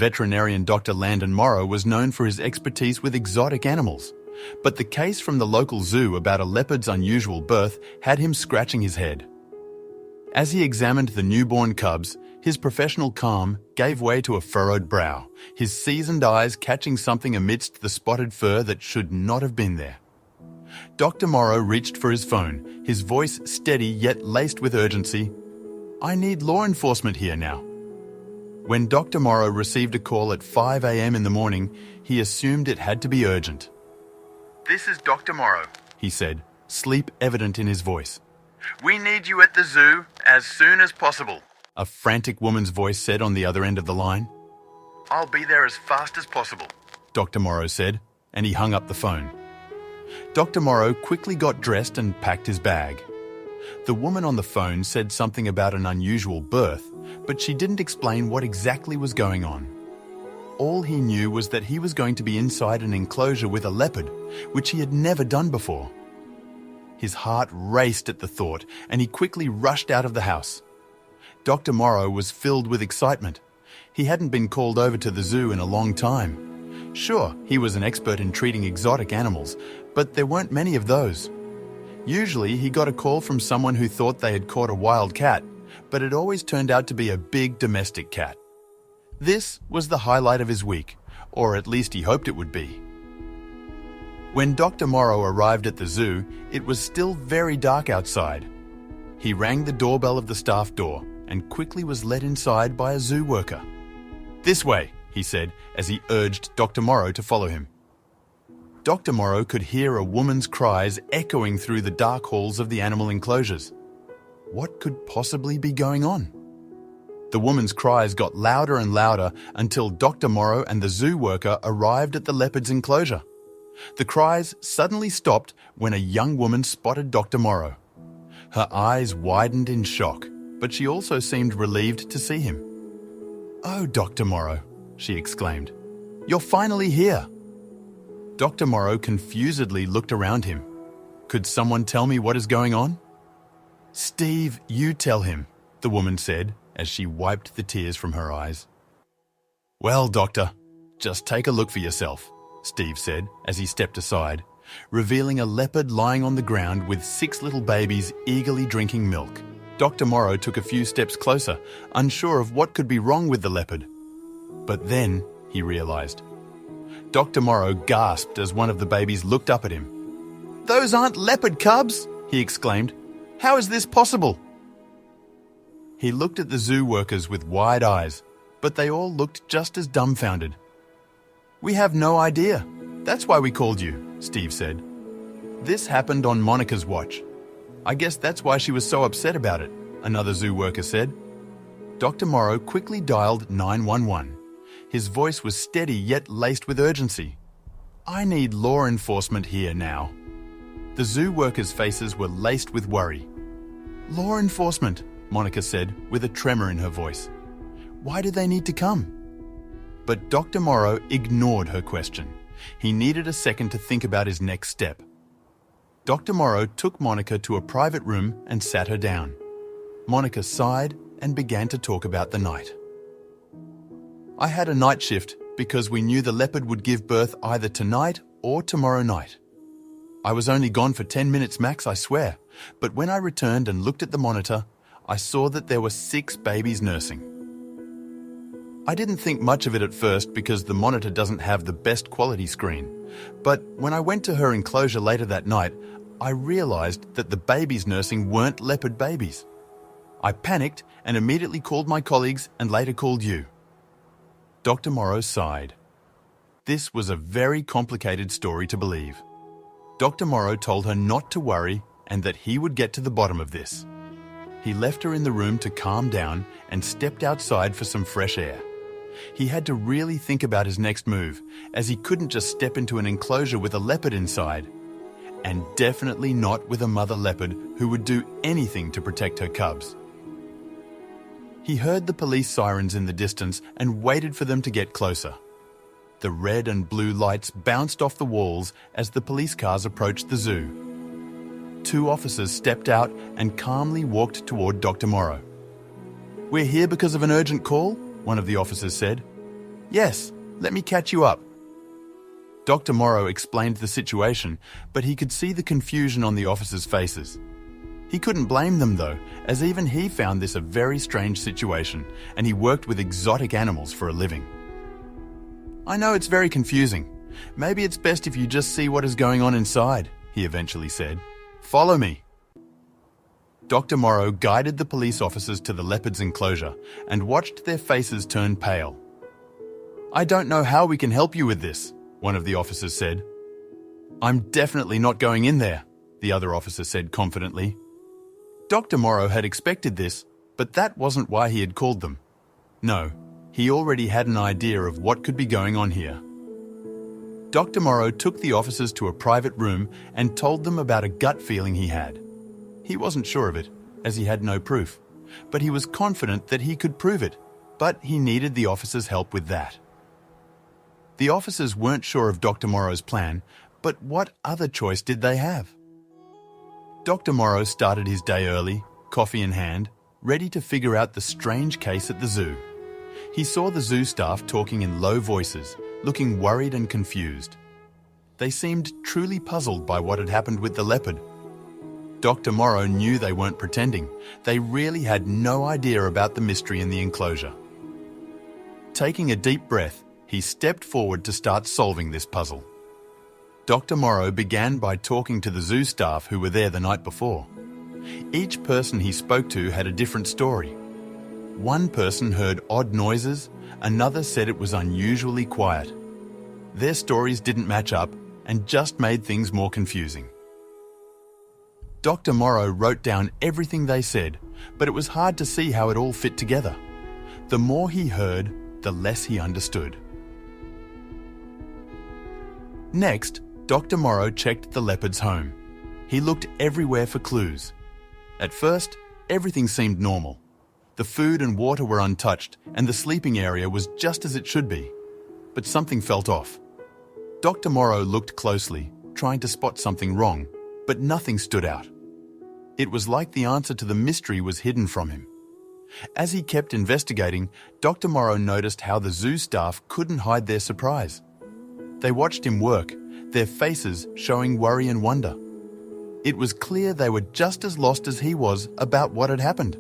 Veterinarian Dr. Landon Morrow was known for his expertise with exotic animals, but the case from the local zoo about a leopard's unusual birth had him scratching his head. As he examined the newborn cubs, his professional calm gave way to a furrowed brow, his seasoned eyes catching something amidst the spotted fur that should not have been there. Dr. Morrow reached for his phone, his voice steady yet laced with urgency. "I need law enforcement here now." When Dr. Morrow received a call at 5 a.m. in the morning, he assumed it had to be urgent. "This is Dr. Morrow," he said, sleep evident in his voice. "We need you at the zoo as soon as possible," a frantic woman's voice said on the other end of the line. "I'll be there as fast as possible," Dr. Morrow said, and he hung up the phone. Dr. Morrow quickly got dressed and packed his bag. The woman on the phone said something about an unusual birth, but she didn't explain what exactly was going on. All he knew was that he was going to be inside an enclosure with a leopard, which he had never done before. His heart raced at the thought, and he quickly rushed out of the house. Dr. Morrow was filled with excitement. He hadn't been called over to the zoo in a long time. Sure, he was an expert in treating exotic animals, but there weren't many of those. Usually, he got a call from someone who thought they had caught a wild cat, but it always turned out to be a big domestic cat. This was the highlight of his week, or at least he hoped it would be. When Dr. Morrow arrived at the zoo, it was still very dark outside. He rang the doorbell of the staff door and quickly was led inside by a zoo worker. "This way," he said as he urged Dr. Morrow to follow him. Dr. Morrow could hear a woman's cries echoing through the dark halls of the animal enclosures. What could possibly be going on? The woman's cries got louder and louder until Dr. Morrow and the zoo worker arrived at the leopard's enclosure. The cries suddenly stopped when a young woman spotted Dr. Morrow. Her eyes widened in shock, but she also seemed relieved to see him. "Oh, Dr. Morrow," she exclaimed. "You're finally here." Dr. Morrow confusedly looked around him. "Could someone tell me what is going on?" "Steve, you tell him," the woman said as she wiped the tears from her eyes. "Well, doctor, just take a look for yourself," Steve said as he stepped aside, revealing a leopard lying on the ground with 6 little babies eagerly drinking milk. Dr. Morrow took a few steps closer, unsure of what could be wrong with the leopard. But then he realized. Dr. Morrow gasped as one of the babies looked up at him. "Those aren't leopard cubs!" he exclaimed. "How is this possible?" He looked at the zoo workers with wide eyes, but they all looked just as dumbfounded. "We have no idea. That's why we called you," Steve said. "This happened on Monica's watch. I guess that's why she was so upset about it," another zoo worker said. Dr. Morrow quickly dialed 911. His voice was steady yet laced with urgency. "I need law enforcement here now." The zoo workers' faces were laced with worry. "Law enforcement," Monica said with a tremor in her voice. "Why do they need to come?" But Dr. Morrow ignored her question. He needed a second to think about his next step. Dr. Morrow took Monica to a private room and sat her down. Monica sighed and began to talk about the night. "I had a night shift because we knew the leopard would give birth either tonight or tomorrow night. I was only gone for 10 minutes max, I swear, but when I returned and looked at the monitor, I saw that there were 6 babies nursing. I didn't think much of it at first because the monitor doesn't have the best quality screen, but when I went to her enclosure later that night, I realized that the babies nursing weren't leopard babies. I panicked and immediately called my colleagues and later called you." Dr. Morrow sighed. This was a very complicated story to believe. Dr. Morrow told her not to worry and that he would get to the bottom of this. He left her in the room to calm down and stepped outside for some fresh air. He had to really think about his next move, as he couldn't just step into an enclosure with a leopard inside. And definitely not with a mother leopard who would do anything to protect her cubs. He heard the police sirens in the distance and waited for them to get closer. The red and blue lights bounced off the walls as the police cars approached the zoo. 2 officers stepped out and calmly walked toward Dr. Morrow. "We're here because of an urgent call," one of the officers said. Yes, let me catch you up. Dr. Morrow explained the situation, but he could see the confusion on the officers' faces. He couldn't blame them though, as even he found this a very strange situation, and he worked with exotic animals for a living. I know it's very confusing. Maybe it's best if you just see what is going on inside, he eventually said. Follow me. Dr. Morrow guided the police officers to the leopard's enclosure and watched their faces turn pale. I don't know how we can help you with this, one of the officers said. I'm definitely not going in there, the other officer said confidently. Dr. Morrow had expected this, but that wasn't why he had called them. No, he already had an idea of what could be going on here. Dr. Morrow took the officers to a private room and told them about a gut feeling he had. He wasn't sure of it, as he had no proof, but he was confident that he could prove it, but he needed the officers' help with that. The officers weren't sure of Dr. Morrow's plan, but what other choice did they have? Dr. Morrow started his day early, coffee in hand, ready to figure out the strange case at the zoo. He saw the zoo staff talking in low voices, looking worried and confused. They seemed truly puzzled by what had happened with the leopard. Dr. Morrow knew they weren't pretending. They really had no idea about the mystery in the enclosure. Taking a deep breath, he stepped forward to start solving this puzzle. Dr. Morrow began by talking to the zoo staff who were there the night before. Each person he spoke to had a different story. One person heard odd noises, another said it was unusually quiet. Their stories didn't match up and just made things more confusing. Dr. Morrow wrote down everything they said, but it was hard to see how it all fit together. The more he heard, the less he understood. Next, Dr. Morrow checked the leopard's home. He looked everywhere for clues. At first, everything seemed normal. The food and water were untouched, and the sleeping area was just as it should be. But something felt off. Dr. Morrow looked closely, trying to spot something wrong, but nothing stood out. It was like the answer to the mystery was hidden from him. As he kept investigating, Dr. Morrow noticed how the zoo staff couldn't hide their surprise. They watched him work, their faces showing worry and wonder. It was clear they were just as lost as he was about what had happened.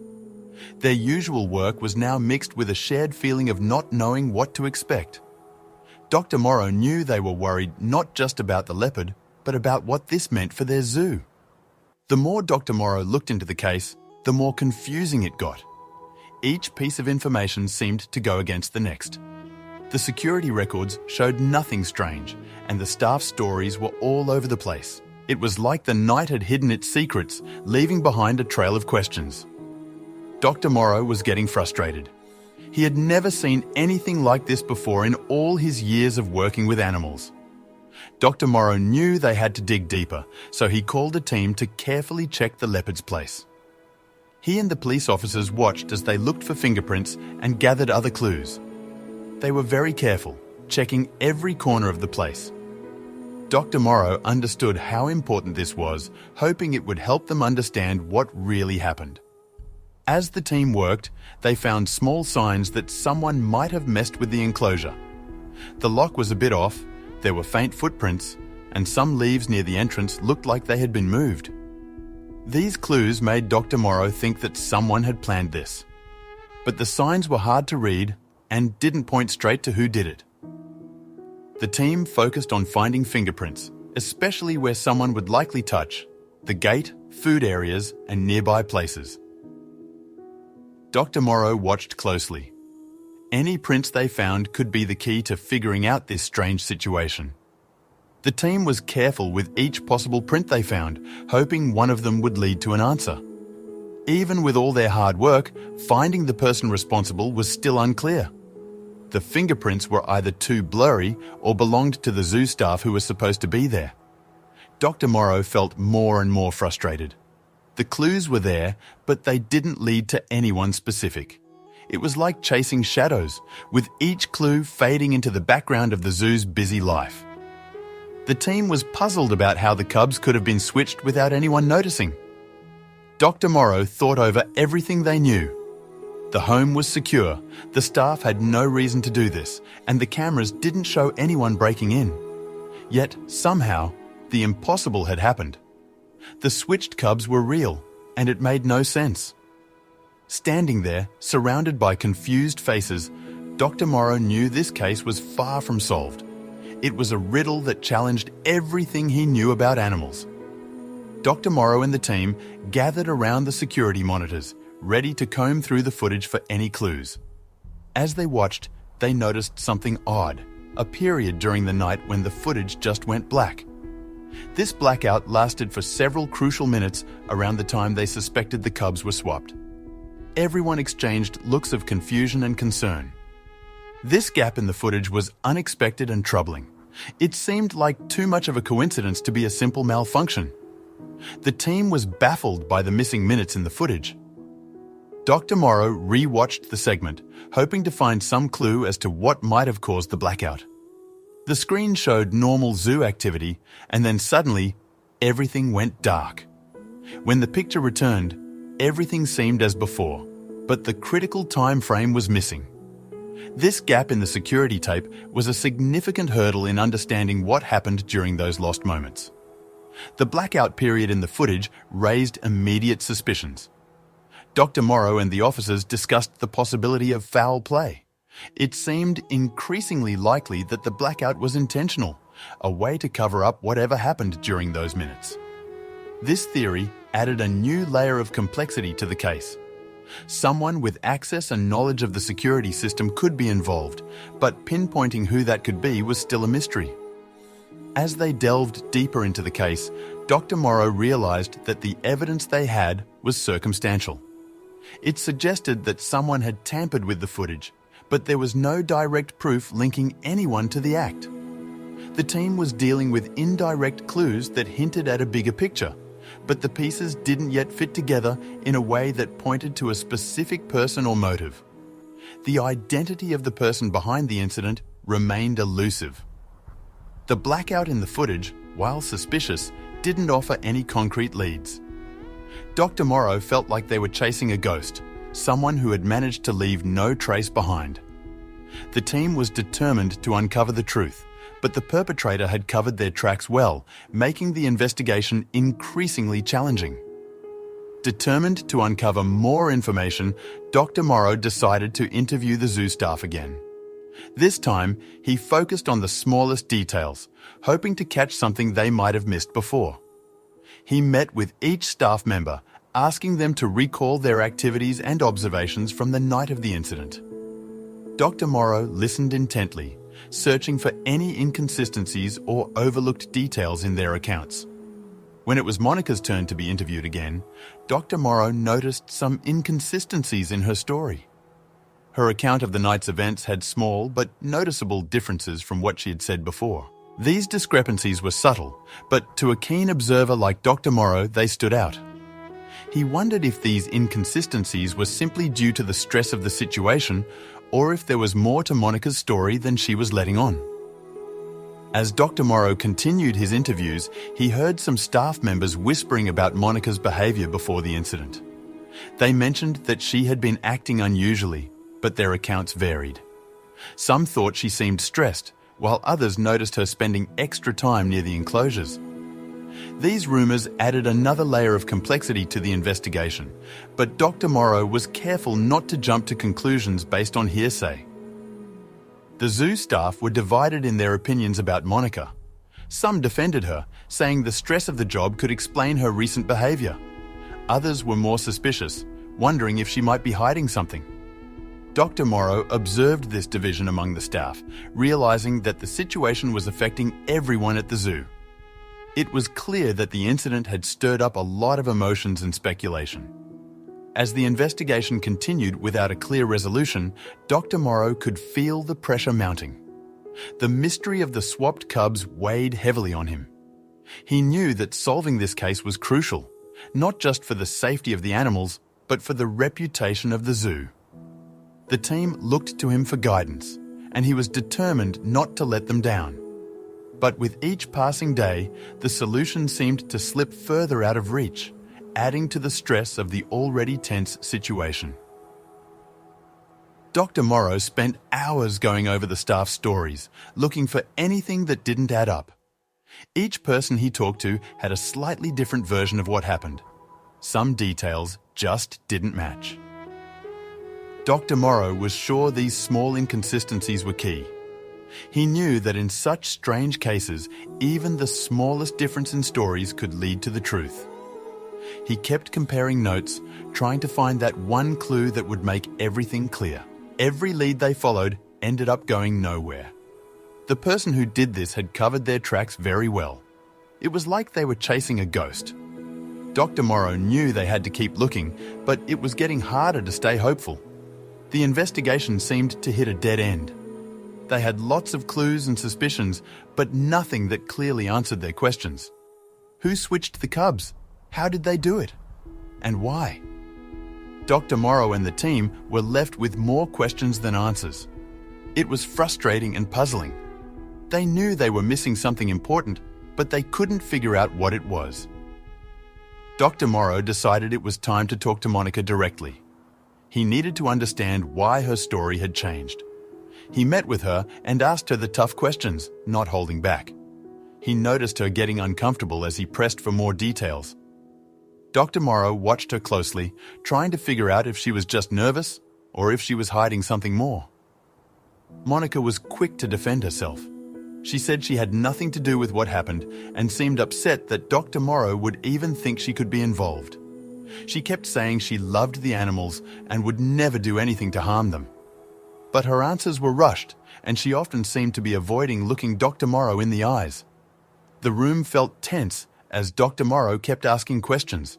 Their usual work was now mixed with a shared feeling of not knowing what to expect. Dr. Morrow knew they were worried not just about the leopard, but about what this meant for their zoo. The more Dr. Morrow looked into the case, the more confusing it got. Each piece of information seemed to go against the next. The security records showed nothing strange, and the staff's stories were all over the place. It was like the night had hidden its secrets, leaving behind a trail of questions. Dr. Morrow was getting frustrated. He had never seen anything like this before in all his years of working with animals. Dr. Morrow knew they had to dig deeper, so he called a team to carefully check the leopard's place. He and the police officers watched as they looked for fingerprints and gathered other clues. They were very careful, checking every corner of the place. Dr. Morrow understood how important this was, hoping it would help them understand what really happened. As the team worked, they found small signs that someone might have messed with the enclosure. The lock was a bit off, there were faint footprints, and some leaves near the entrance looked like they had been moved. These clues made Dr. Morrow think that someone had planned this. But the signs were hard to read and didn't point straight to who did it. The team focused on finding fingerprints, especially where someone would likely touch the gate, food areas, and nearby places. Dr. Morrow watched closely. Any prints they found could be the key to figuring out this strange situation. The team was careful with each possible print they found, hoping one of them would lead to an answer. Even with all their hard work, finding the person responsible was still unclear. The fingerprints were either too blurry or belonged to the zoo staff who were supposed to be there. Dr. Morrow felt more and more frustrated. The clues were there, but they didn't lead to anyone specific. It was like chasing shadows, with each clue fading into the background of the zoo's busy life. The team was puzzled about how the cubs could have been switched without anyone noticing. Dr. Morrow thought over everything they knew. The home was secure, the staff had no reason to do this, and the cameras didn't show anyone breaking in. Yet, somehow, the impossible had happened. The switched cubs were real, and it made no sense. Standing there, surrounded by confused faces, Dr. Morrow knew this case was far from solved. It was a riddle that challenged everything he knew about animals. Dr. Morrow and the team gathered around the security monitors, ready to comb through the footage for any clues. As they watched, they noticed something odd, a period during the night when the footage just went black. This blackout lasted for several crucial minutes around the time they suspected the cubs were swapped. Everyone exchanged looks of confusion and concern. This gap in the footage was unexpected and troubling. It seemed like too much of a coincidence to be a simple malfunction. The team was baffled by the missing minutes in the footage. Dr. Morrow re-watched the segment, hoping to find some clue as to what might have caused the blackout. The screen showed normal zoo activity, and then suddenly, everything went dark. When the picture returned, everything seemed as before, but the critical time frame was missing. This gap in the security tape was a significant hurdle in understanding what happened during those lost moments. The blackout period in the footage raised immediate suspicions. Dr. Morrow and the officers discussed the possibility of foul play. It seemed increasingly likely that the blackout was intentional, a way to cover up whatever happened during those minutes. This theory added a new layer of complexity to the case. Someone with access and knowledge of the security system could be involved, but pinpointing who that could be was still a mystery. As they delved deeper into the case, Dr. Morrow realized that the evidence they had was circumstantial. It suggested that someone had tampered with the footage, but there was no direct proof linking anyone to the act. The team was dealing with indirect clues that hinted at a bigger picture, but the pieces didn't yet fit together in a way that pointed to a specific person or motive. The identity of the person behind the incident remained elusive. The blackout in the footage, while suspicious, didn't offer any concrete leads. Dr. Morrow felt like they were chasing a ghost, someone who had managed to leave no trace behind. The team was determined to uncover the truth, but the perpetrator had covered their tracks well, making the investigation increasingly challenging. Determined to uncover more information, Dr. Morrow decided to interview the zoo staff again. This time, he focused on the smallest details, hoping to catch something they might have missed before. He met with each staff member, asking them to recall their activities and observations from the night of the incident. Dr. Morrow listened intently, searching for any inconsistencies or overlooked details in their accounts. When it was Monica's turn to be interviewed again, Dr. Morrow noticed some inconsistencies in her story. Her account of the night's events had small but noticeable differences from what she had said before. These discrepancies were subtle, but to a keen observer like Dr. Morrow, they stood out. He wondered if these inconsistencies were simply due to the stress of the situation, or if there was more to Monica's story than she was letting on. As Dr. Morrow continued his interviews, he heard some staff members whispering about Monica's behaviour before the incident. They mentioned that she had been acting unusually, but their accounts varied. Some thought she seemed stressed, while others noticed her spending extra time near the enclosures. These rumours added another layer of complexity to the investigation, but Dr. Morrow was careful not to jump to conclusions based on hearsay. The zoo staff were divided in their opinions about Monica. Some defended her, saying the stress of the job could explain her recent behaviour. Others were more suspicious, wondering if she might be hiding something. Dr. Morrow observed this division among the staff, realising that the situation was affecting everyone at the zoo. It was clear that the incident had stirred up a lot of emotions and speculation. As the investigation continued without a clear resolution, Dr. Morrow could feel the pressure mounting. The mystery of the swapped cubs weighed heavily on him. He knew that solving this case was crucial, not just for the safety of the animals, but for the reputation of the zoo. The team looked to him for guidance, and he was determined not to let them down. But with each passing day, the solution seemed to slip further out of reach, adding to the stress of the already tense situation. Dr. Morrow spent hours going over the staff's stories, looking for anything that didn't add up. Each person he talked to had a slightly different version of what happened. Some details just didn't match. Dr. Morrow was sure these small inconsistencies were key. He knew that in such strange cases, even the smallest difference in stories could lead to the truth. He kept comparing notes, trying to find that one clue that would make everything clear. Every lead they followed ended up going nowhere. The person who did this had covered their tracks very well. It was like they were chasing a ghost. Dr. Morrow knew they had to keep looking, but it was getting harder to stay hopeful. The investigation seemed to hit a dead end. They had lots of clues and suspicions, but nothing that clearly answered their questions. Who switched the cubs? How did they do it? And why? Dr. Morrow and the team were left with more questions than answers. It was frustrating and puzzling. They knew they were missing something important, but they couldn't figure out what it was. Dr. Morrow decided it was time to talk to Monica directly. He needed to understand why her story had changed. He met with her and asked her the tough questions, not holding back. He noticed her getting uncomfortable as he pressed for more details. Dr. Morrow watched her closely, trying to figure out if she was just nervous or if she was hiding something more. Monica was quick to defend herself. She said she had nothing to do with what happened and seemed upset that Dr. Morrow would even think she could be involved. She kept saying she loved the animals and would never do anything to harm them. But her answers were rushed, and she often seemed to be avoiding looking Dr. Morrow in the eyes. The room felt tense as Dr. Morrow kept asking questions.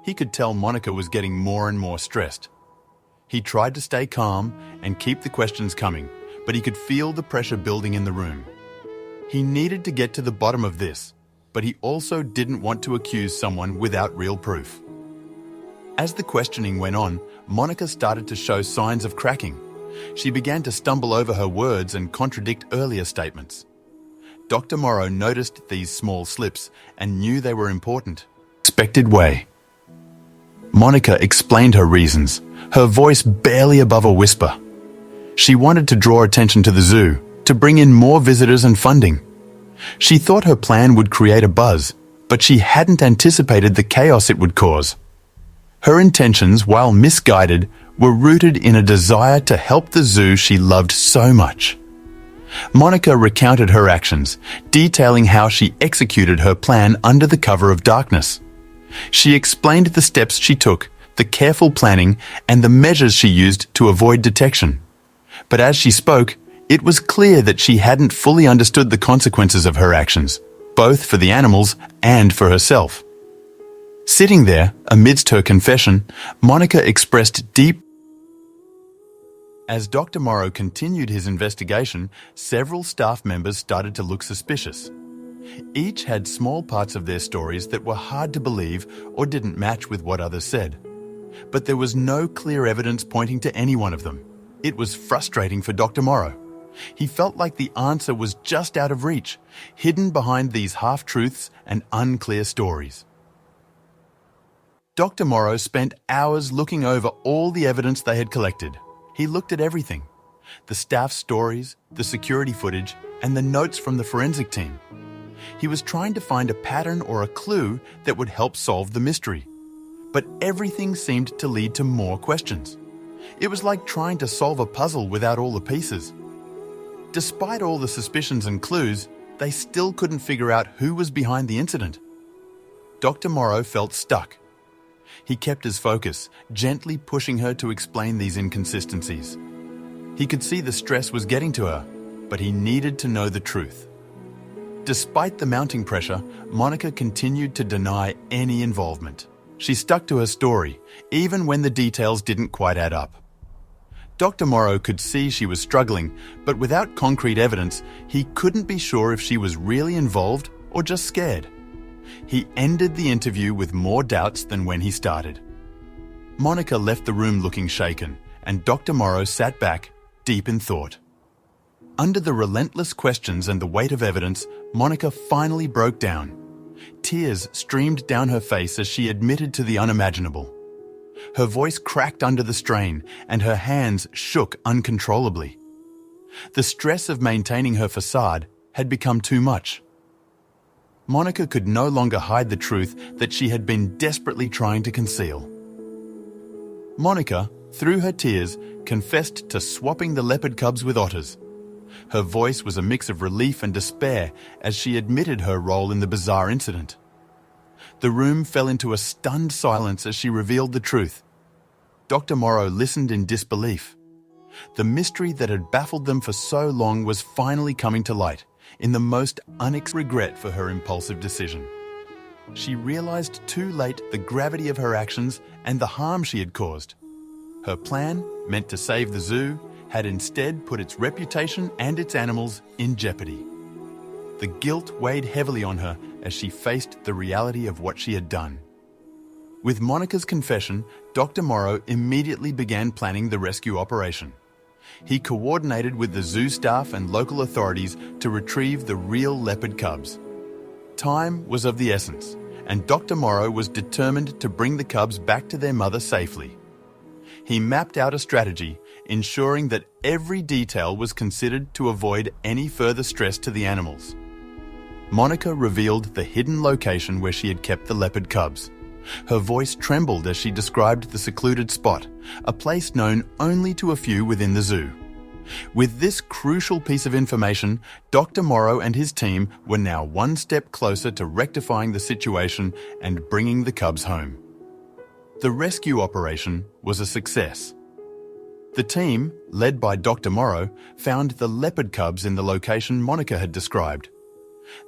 He could tell Monica was getting more and more stressed. He tried to stay calm and keep the questions coming, but he could feel the pressure building in the room. He needed to get to the bottom of this, but he also didn't want to accuse someone without real proof. As the questioning went on, Monica started to show signs of cracking. She began to stumble over her words and contradict earlier statements. Dr. Morrow noticed these small slips and knew they were important. Expected way. Monica explained her reasons, her voice barely above a whisper. She wanted to draw attention to the zoo, to bring in more visitors and funding. She thought her plan would create a buzz, but she hadn't anticipated the chaos it would cause. Her intentions, while misguided, were rooted in a desire to help the zoo she loved so much. Monica recounted her actions, detailing how she executed her plan under the cover of darkness. She explained the steps she took, the careful planning, and the measures she used to avoid detection. But as she spoke, it was clear that she hadn't fully understood the consequences of her actions, both for the animals and for herself. Sitting there, amidst her confession, Monica expressed deep. As Dr. Morrow continued his investigation, several staff members started to look suspicious. Each had small parts of their stories that were hard to believe or didn't match with what others said. But there was no clear evidence pointing to any one of them. It was frustrating for Dr. Morrow. He felt like the answer was just out of reach, hidden behind these half-truths and unclear stories. Dr. Morrow spent hours looking over all the evidence they had collected. He looked at everything: the staff's stories, the security footage, and the notes from the forensic team. He was trying to find a pattern or a clue that would help solve the mystery. But everything seemed to lead to more questions. It was like trying to solve a puzzle without all the pieces. Despite all the suspicions and clues, they still couldn't figure out who was behind the incident. Dr. Morrow felt stuck. He kept his focus, gently pushing her to explain these inconsistencies. He could see the stress was getting to her, but he needed to know the truth. Despite the mounting pressure, Monica continued to deny any involvement. She stuck to her story, even when the details didn't quite add up. Dr. Morrow could see she was struggling, but without concrete evidence, he couldn't be sure if she was really involved or just scared. He ended the interview with more doubts than when he started. Monica left the room looking shaken, and Dr. Morrow sat back, deep in thought. Under the relentless questions and the weight of evidence, Monica finally broke down. Tears streamed down her face as she admitted to the unimaginable. Her voice cracked under the strain, and her hands shook uncontrollably. The stress of maintaining her facade had become too much. Monica could no longer hide the truth that she had been desperately trying to conceal. Monica, through her tears, confessed to swapping the leopard cubs with otters. Her voice was a mix of relief and despair as she admitted her role in the bizarre incident. The room fell into a stunned silence as she revealed the truth. Dr. Morrow listened in disbelief. The mystery that had baffled them for so long was finally coming to light, in the most unexpected regret for her impulsive decision. She realized too late the gravity of her actions and the harm she had caused. Her plan, meant to save the zoo, had instead put its reputation and its animals in jeopardy. The guilt weighed heavily on her as she faced the reality of what she had done. With Monica's confession, Dr. Morrow immediately began planning the rescue operation. He coordinated with the zoo staff and local authorities to retrieve the real leopard cubs. Time was of the essence, and Dr. Morrow was determined to bring the cubs back to their mother safely. He mapped out a strategy, ensuring that every detail was considered to avoid any further stress to the animals. Monica revealed the hidden location where she had kept the leopard cubs. Her voice trembled as she described the secluded spot, a place known only to a few within the zoo. With this crucial piece of information, Dr. Morrow and his team were now one step closer to rectifying the situation and bringing the cubs home. The rescue operation was a success. The team, led by Dr. Morrow, found the leopard cubs in the location Monica had described.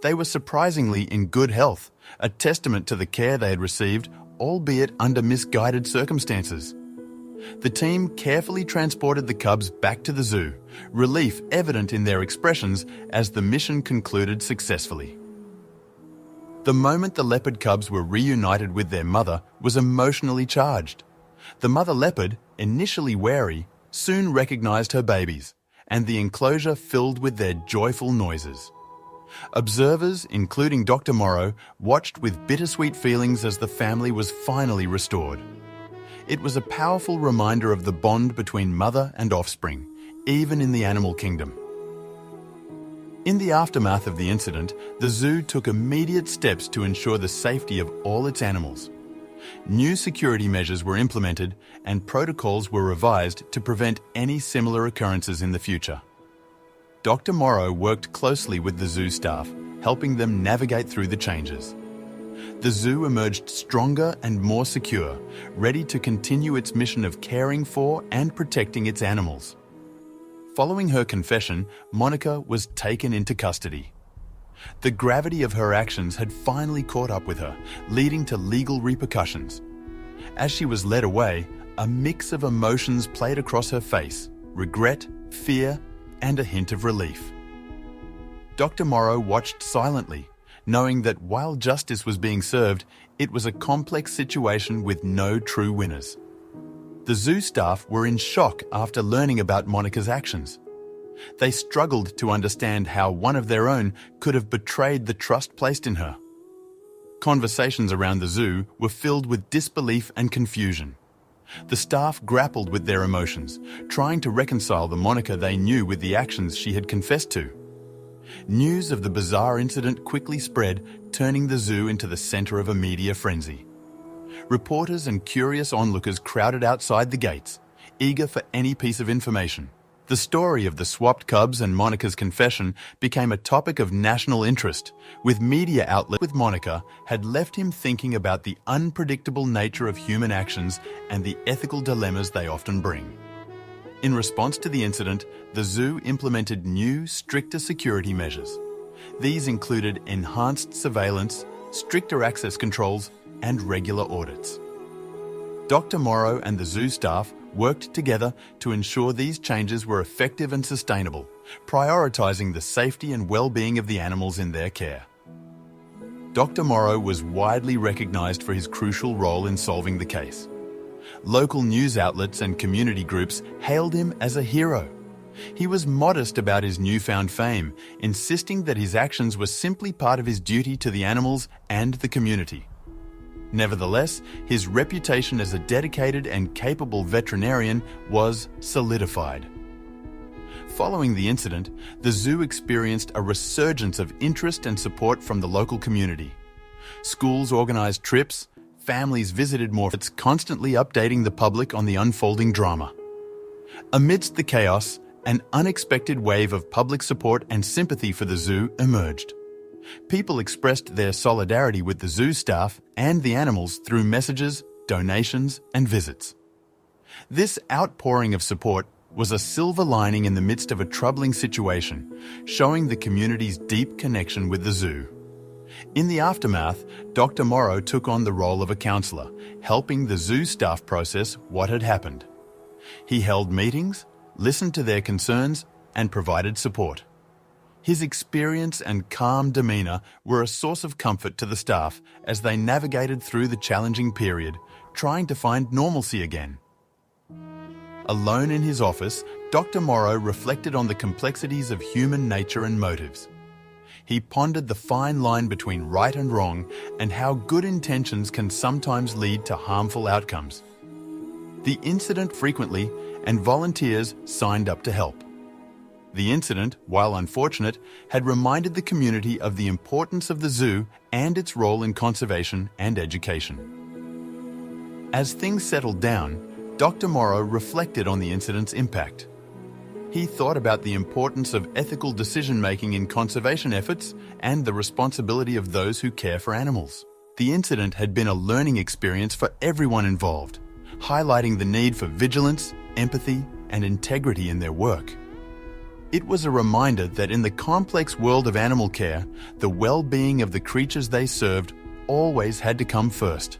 They were surprisingly in good health, a testament to the care they had received, albeit under misguided circumstances. The team carefully transported the cubs back to the zoo, relief evident in their expressions as the mission concluded successfully. The moment the leopard cubs were reunited with their mother was emotionally charged. The mother leopard, initially wary, soon recognized her babies, and the enclosure filled with their joyful noises. Observers, including Dr. Morrow, watched with bittersweet feelings as the family was finally restored. It was a powerful reminder of the bond between mother and offspring, even in the animal kingdom. In the aftermath of the incident, the zoo took immediate steps to ensure the safety of all its animals. New security measures were implemented and protocols were revised to prevent any similar occurrences in the future. Dr. Morrow worked closely with the zoo staff, helping them navigate through the changes. The zoo emerged stronger and more secure, ready to continue its mission of caring for and protecting its animals. Following her confession, Monica was taken into custody. The gravity of her actions had finally caught up with her, leading to legal repercussions. As she was led away, a mix of emotions played across her face: regret, fear, and a hint of relief. Dr. Morrow watched silently, knowing that while justice was being served, it was a complex situation with no true winners. The zoo staff were in shock after learning about Monica's actions. They struggled to understand how one of their own could have betrayed the trust placed in her. Conversations around the zoo were filled with disbelief and confusion. The staff grappled with their emotions, trying to reconcile the Monica they knew with the actions she had confessed to. News of the bizarre incident quickly spread, turning the zoo into the center of a media frenzy. Reporters and curious onlookers crowded outside the gates, eager for any piece of information. The story of the swapped cubs and Monica's confession became a topic of national interest, with media outlets with Monica had left him thinking about the unpredictable nature of human actions and the ethical dilemmas they often bring. In response to the incident, the zoo implemented new, stricter security measures. These included enhanced surveillance, stricter access controls, and regular audits. Dr. Morrow and the zoo staff worked together to ensure these changes were effective and sustainable, prioritizing the safety and well-being of the animals in their care. Dr. Morrow was widely recognized for his crucial role in solving the case. Local news outlets and community groups hailed him as a hero. He was modest about his newfound fame, insisting that his actions were simply part of his duty to the animals and the community. Nevertheless, his reputation as a dedicated and capable veterinarian was solidified. Following the incident, the zoo experienced a resurgence of interest and support from the local community. Schools organized trips, families visited more, it's constantly updating the public on the unfolding drama. Amidst the chaos, an unexpected wave of public support and sympathy for the zoo emerged. People expressed their solidarity with the zoo staff and the animals through messages, donations, and visits. This outpouring of support was a silver lining in the midst of a troubling situation, showing the community's deep connection with the zoo. In the aftermath, Dr. Morrow took on the role of a counselor, helping the zoo staff process what had happened. He held meetings, listened to their concerns, and provided support. His experience and calm demeanor were a source of comfort to the staff as they navigated through the challenging period, trying to find normalcy again. Alone in his office, Dr. Morrow reflected on the complexities of human nature and motives. He pondered the fine line between right and wrong and how good intentions can sometimes lead to harmful outcomes. The incident frequently, and volunteers signed up to help. The incident, while unfortunate, had reminded the community of the importance of the zoo and its role in conservation and education. As things settled down, Dr. Morrow reflected on the incident's impact. He thought about the importance of ethical decision-making in conservation efforts and the responsibility of those who care for animals. The incident had been a learning experience for everyone involved, highlighting the need for vigilance, empathy, and integrity in their work. It was a reminder that in the complex world of animal care, the well-being of the creatures they served always had to come first.